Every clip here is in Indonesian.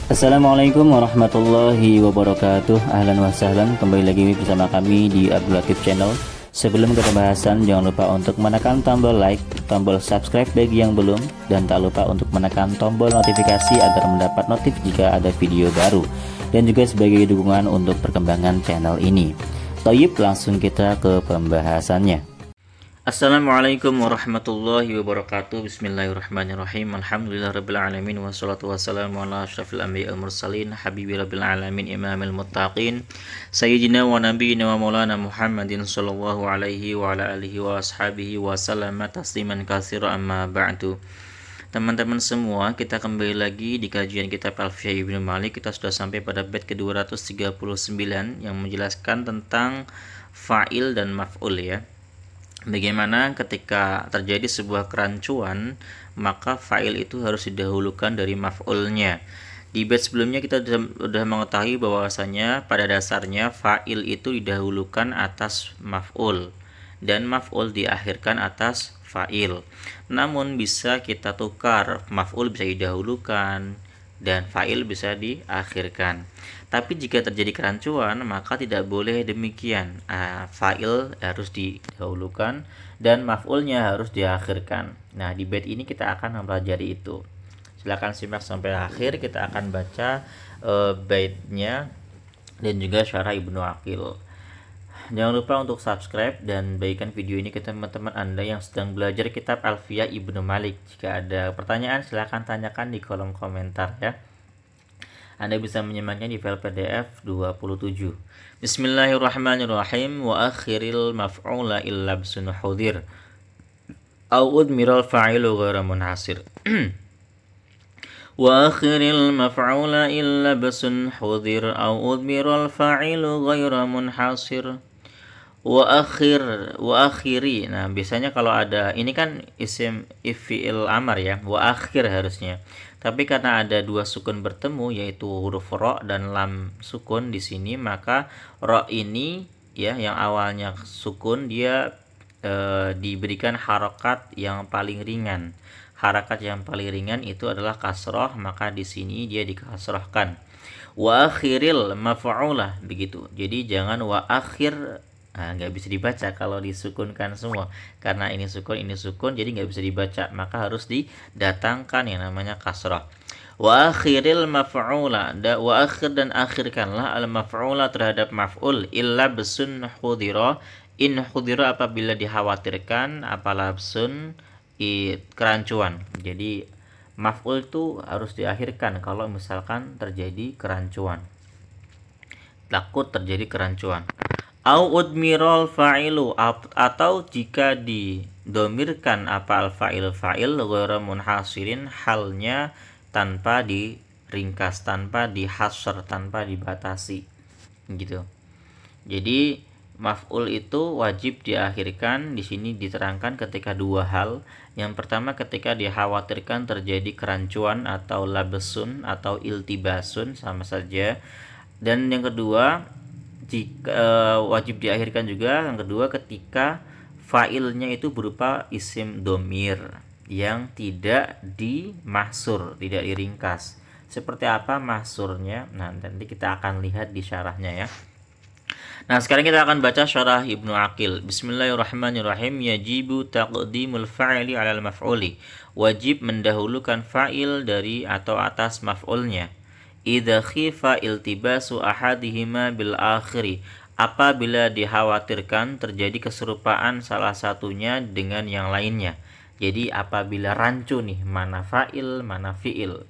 Assalamualaikum warahmatullahi wabarakatuh. Ahlan wa sahlan, kembali lagi bersama kami di Abdul Latif Channel. Sebelum ke pembahasan, jangan lupa untuk menekan tombol like, tombol subscribe bagi yang belum, dan tak lupa untuk menekan tombol notifikasi agar mendapat notif jika ada video baru, dan juga sebagai dukungan untuk perkembangan channel ini. Toyib, langsung kita ke pembahasannya. Assalamualaikum warahmatullahi wabarakatuh. Bismillahirrahmanirrahim. Alhamdulillahirabbil alamin wassalatu wassalamu ala asyrafil anbiya'i wal mursalin habibi rabbil alamin imamil muttaqin sayyidina wa nabiyyina wa maulana Muhammadin sallallahu alaihi wa ala alihi wa ashabihi wa sallama tasliman katsira, amma ba'du. Teman-teman semua, kita kembali lagi di kajian kitab Alfiyah Ibnu Malik. Kita sudah sampai pada bait ke-239 yang menjelaskan tentang fa'il dan maf'ul ya. Bagaimana ketika terjadi sebuah kerancuan, maka fa'il itu harus didahulukan dari maf'ulnya. Di bait sebelumnya kita sudah mengetahui bahwasanya pada dasarnya fa'il itu didahulukan atas maf'ul dan maf'ul diakhirkan atas fa'il. Namun bisa kita tukar, maf'ul bisa didahulukan dan fa'il bisa diakhirkan. Tapi jika terjadi kerancuan, maka tidak boleh demikian. Fa'il harus didahulukan dan maf'ulnya harus diakhirkan. Nah, di bait ini kita akan mempelajari itu. Silakan simak sampai akhir. Kita akan baca baitnya dan juga syarah Ibnu Aqil. Jangan lupa untuk subscribe dan bagikan video ini ke teman-teman Anda yang sedang belajar kitab Alfiyah Ibnu Malik. Jika ada pertanyaan, silakan tanyakan di kolom komentar ya. Anda bisa menyimaknya di file PDF 27. Bismillahirrahmanirrahim. Wa akhiril maf'ula illa bsun hudir au udmiral fa'ilu ghairu munhasir. Wa akhiril maf'ula illa bsun hudir au udmiral fa'ilu ghairu munhasir. Wa akhiri. Nah, biasanya kalau ada ini kan isim fi'il amar ya, wa akhir harusnya. Tapi karena ada dua sukun bertemu yaitu huruf ro dan lam sukun di sini, maka ro ini ya yang awalnya sukun dia diberikan harokat yang paling ringan. Harakat yang paling ringan itu adalah kasroh, maka di sini dia dikasrohkan. Wa akhiril maf'ulah begitu. Jadi jangan wa akhir. Nggak bisa dibaca kalau disukunkan semua, karena ini sukun jadi nggak bisa dibaca, maka harus didatangkan yang namanya kasrah. Wa akhiril maf'ula, wa akhir dan akhirkanlah al maf'ula terhadap maf'ul illa bsun hudira, in hudira apabila dikhawatirkan, apalah bsun kerancuan. Jadi maf'ul itu harus diakhirkan kalau misalkan terjadi kerancuan, takut terjadi kerancuan. Au udmiral fa'ilu, atau jika didomirkan apa al-fa'il fa'il ghairu munhasirin, halnya tanpa diringkas, tanpa dihasr, tanpa dibatasi gitu. Jadi maf'ul itu wajib diakhirkan. Di sini diterangkan ketika dua hal. Yang pertama ketika dikhawatirkan terjadi kerancuan atau labesun atau iltibasun, sama saja. Dan yang kedua jika wajib diakhirkan juga, yang kedua ketika fa'ilnya itu berupa isim domir yang tidak dimahsur, tidak diringkas. Seperti apa mahsurnya? Nah, nanti kita akan lihat di syarahnya ya. Nah, sekarang kita akan baca syarah Ibnu Aqil. Bismillahirrahmanirrahim. Yajibu taqdimul fa'ili 'alal maf'uli. Wajib mendahulukan fa'il dari atau atas maf'ulnya. Idza khifa iltibasu ahadihima bil akhiri, apabila dikhawatirkan terjadi keserupaan salah satunya dengan yang lainnya. Jadi apabila rancu nih mana fa'il mana fi'il,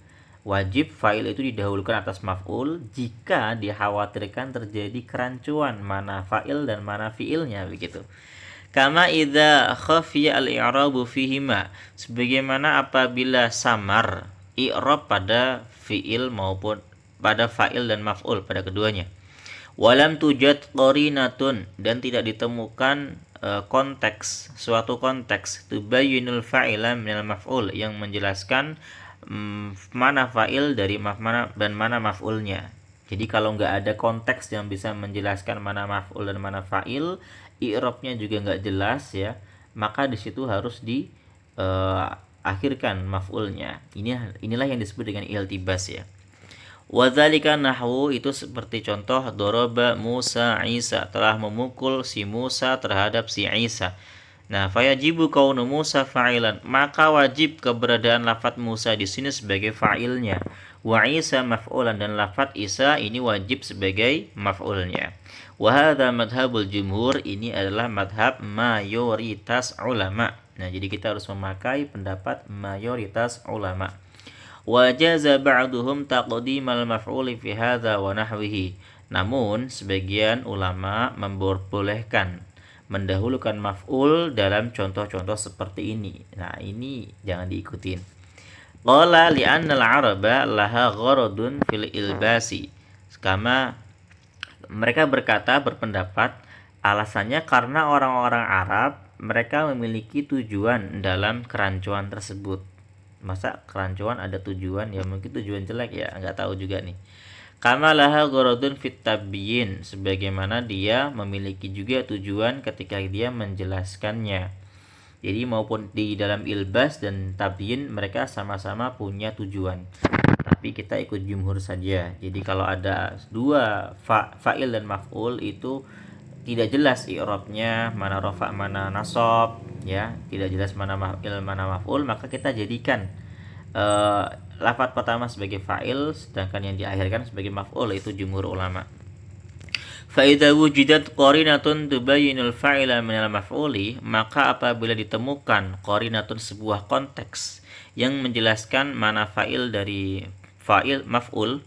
wajib fa'il itu didahulukan atas maf'ul jika dikhawatirkan terjadi kerancuan mana fa'il dan mana fi'ilnya begitu. Kama idza khafiya al-i'rabu fihima, sebagaimana apabila samar i'rab pada fi'il maupun pada fa'il dan maf'ul pada keduanya. Walam tujad qarinatun, dan tidak ditemukan konteks, suatu konteks tubayyinul fa'ila minal maf'ul, yang menjelaskan mana fa'il dari mana dan mana maf'ulnya. Jadi kalau nggak ada konteks yang bisa menjelaskan mana maf'ul dan mana fa'il, i'rabnya juga nggak jelas ya, maka di situ harus akhirkan maf'ulnya. Inilah yang disebut dengan iltibas ya. Wadzalika nahwu itu seperti contoh doroba Musa Isa, telah memukul si Musa terhadap si Isa. Nah, fayajibu kaunu Musa fa'ilan, maka wajib keberadaan lafadz Musa di sini sebagai fa'ilnya. Wa Isa maf'ulan, dan lafadz Isa ini wajib sebagai maf'ulnya. Wa hadza madhabul jumhur, ini adalah madhab mayoritas ulama. Nah, jadi kita harus memakai pendapat mayoritas ulama. Wa jaza ba'duhum taqdimal maf'uli fi hadza wa nahwihi. Namun sebagian ulama membolehkan mendahulukan maf'ul dalam contoh-contoh seperti ini. Nah, ini jangan diikutin. Qala li'anna al-araba laha gharadun fil ilbasi. Kama mereka berpendapat alasannya karena orang-orang Arab mereka memiliki tujuan dalam kerancuan tersebut. Masa kerancuan ada tujuan? Ya mungkin tujuan jelek ya, nggak tahu juga nih. Kama laha gharadun fit tabyin, sebagaimana dia memiliki juga tujuan ketika dia menjelaskannya. Jadi maupun di dalam ilbas dan tabyin mereka sama-sama punya tujuan. Tapi kita ikut jumhur saja. Jadi kalau ada dua fa'il dan maf'ul itu tidak jelas i'rabnya, mana rafa mana nasab, ya, tidak jelas mana maf'il mana maf'ul, maka kita jadikan lafadz pertama sebagai fa'il sedangkan yang diakhirkan sebagai maf'ul, itu jumhur ulama. Fa idza wujidat qarinatun tubayyinul fa'ila minal maf'uli, maka apabila ditemukan qarinatun, sebuah konteks yang menjelaskan mana fa'il dari fa'il maf'ul,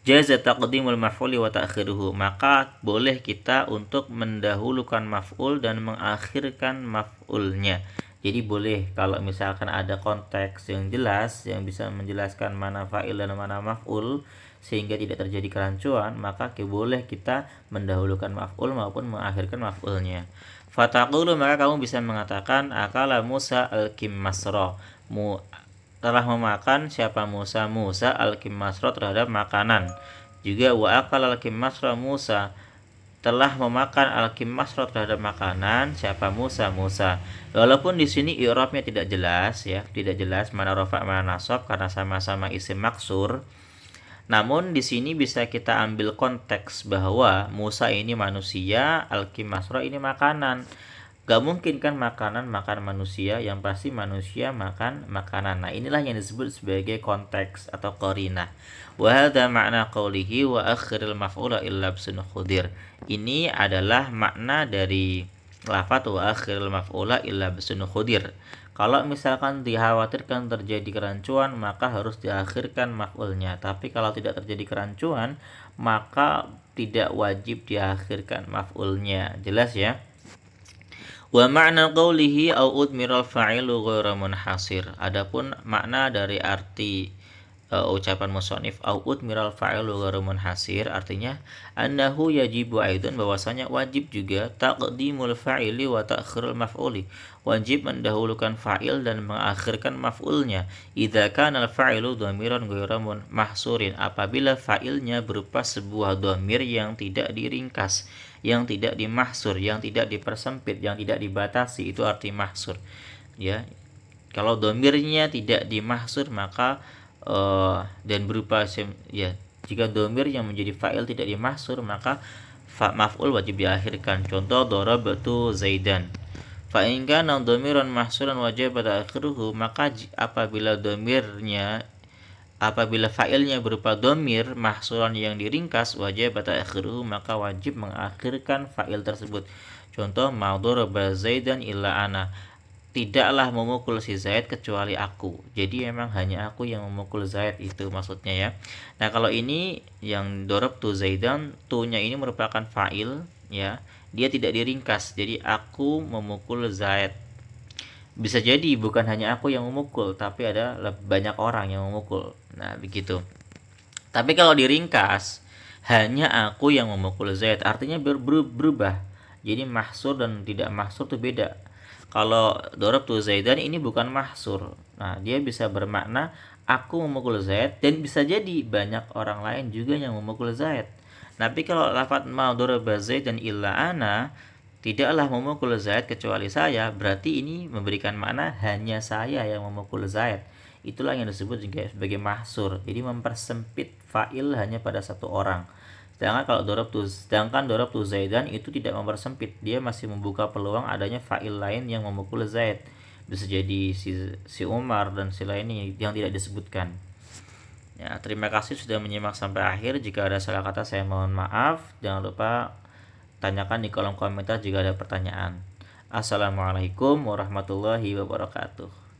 jaza taqdimul maf'uli wa ta'khiruhu, maka boleh kita untuk mendahulukan maf'ul dan mengakhirkan maf'ulnya. Jadi boleh kalau misalkan ada konteks yang jelas yang bisa menjelaskan mana fa'il dan mana maf'ul sehingga tidak terjadi kerancuan, maka boleh kita mendahulukan maf'ul maupun mengakhirkan maf'ulnya. Fataqulu, maka kamu bisa mengatakan akala Musa al-kimmasra, telah memakan siapa Musa? Musa al-kimmasra terhadap makanan. Juga wa akala al-kimmasra Musa, telah memakan al-kimmasra terhadap makanan siapa? Musa. Musa. Walaupun di sini i'rabnya tidak jelas ya, tidak jelas mana rafa mana nasab karena sama-sama isim maksur. Namun di sini bisa kita ambil konteks bahwa Musa ini manusia, al-kimmasra ini makanan. Gak mungkin kan makanan makan manusia, yang pasti manusia makan makanan. Nah, inilah yang disebut sebagai konteks atau qarinah. Wa hadza ma'na qawlihi wa akhiril maf'ula illa bsun khudir. Ini adalah makna dari lafadz wa akhiril maf'ula illa bsun khudir. Kalau misalkan dikhawatirkan terjadi kerancuan, maka harus diakhirkan maf'ulnya. Tapi kalau tidak terjadi kerancuan, maka tidak wajib diakhirkan maf'ulnya. Jelas ya? Wa ma'na qawlihi au udmiral fa'ilu ghairu munhasir. Adapun makna dari arti ucapan musannif au udmiral fa'ilu ghairu munhasir, artinya annahu yajibu aidun, bahwasanya wajib juga taqdimul fa'ili wa ta'khirul maf'uli, wajib mendahulukan fa'il dan mengakhirkan maf'ulnya idza kana al-fa'ilu dhamiran ghairu mahsurin, apabila fa'ilnya berupa sebuah dhamir yang tidak diringkas, yang tidak dimahsur, yang tidak dipersempit, yang tidak dibatasi, itu arti mahsur ya. Kalau dhamirnya tidak dimahsur maka dan berupa ya, jika dhamir yang menjadi fa'il tidak dimahsur maka maf'ul wajib diakhirkan. Contoh darabtu Zaidan. Fa in kana dhamiran mahsuran wajib ta'khiruhu, maka apabila fa'ilnya berupa dhamir mahsuran yang diringkas, wajib ta'khiruhu, maka wajib mengakhirkan fa'il tersebut. Contoh ma daraba Zaidan illa ana, tidaklah memukul si Zaid kecuali aku. Jadi memang hanya aku yang memukul Zaid, itu maksudnya ya. Nah, kalau ini yang darabtu Zaidan, tu-nya ini merupakan fa'il ya. Dia tidak diringkas. Jadi aku memukul Zaid. Bisa jadi bukan hanya aku yang memukul, tapi ada banyak orang yang memukul. Nah, begitu. Tapi kalau diringkas, hanya aku yang memukul Zaid, artinya berubah. Jadi mahsur dan tidak mahsur itu beda. Kalau darabtu Zaidan ini bukan mahsur. Nah, dia bisa bermakna aku memukul Zaid, dan bisa jadi banyak orang lain juga yang memukul Zaid. Tapi kalau lafadz ma daraba Zaidan illa ana, tidaklah memukul Zaid kecuali saya, berarti ini memberikan makna hanya saya yang memukul Zaid. Itulah yang disebut juga sebagai mahsur. Jadi mempersempit fa'il hanya pada satu orang. Sedangkan dorabtu Zaidan itu tidak mempersempit, dia masih membuka peluang adanya fa'il lain yang memukul Zaid. Bisa jadi si Umar dan si lainnya yang tidak disebutkan. Ya, terima kasih sudah menyimak sampai akhir. Jika ada salah kata saya mohon maaf. Jangan lupa tanyakan di kolom komentar jika ada pertanyaan. Assalamualaikum warahmatullahi wabarakatuh.